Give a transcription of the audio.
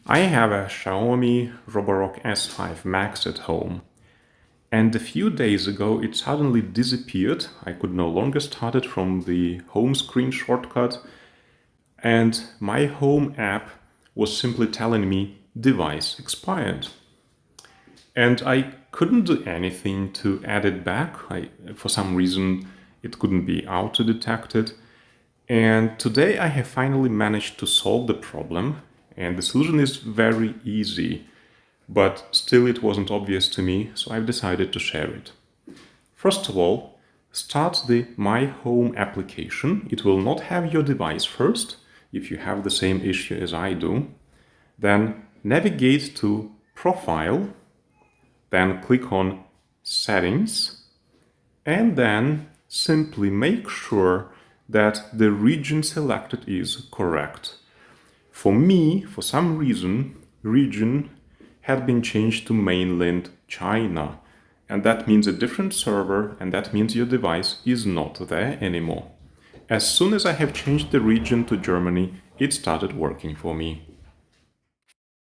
I have a Xiaomi Roborock S5 Max at home, and a few days ago it suddenly disappeared. I could no longer start it from the home screen shortcut, and my home app was simply telling me device expired. And I couldn't do anything to add it back. For some reason, it couldn't be auto-detected. And today I have finally managed to solve the problem, and the solution is very easy, but still it wasn't obvious to me, so I've decided to share it. First of all, start the My Home application. It will not have your device first, if you have the same issue as I do. Then navigate to Profile, then click on Settings, and then simply make sure that the region selected is correct. For me, for some reason, region had been changed to mainland China, and that means a different server, and that means your device is not there anymore. As soon as I have changed the region to Germany, it started working for me.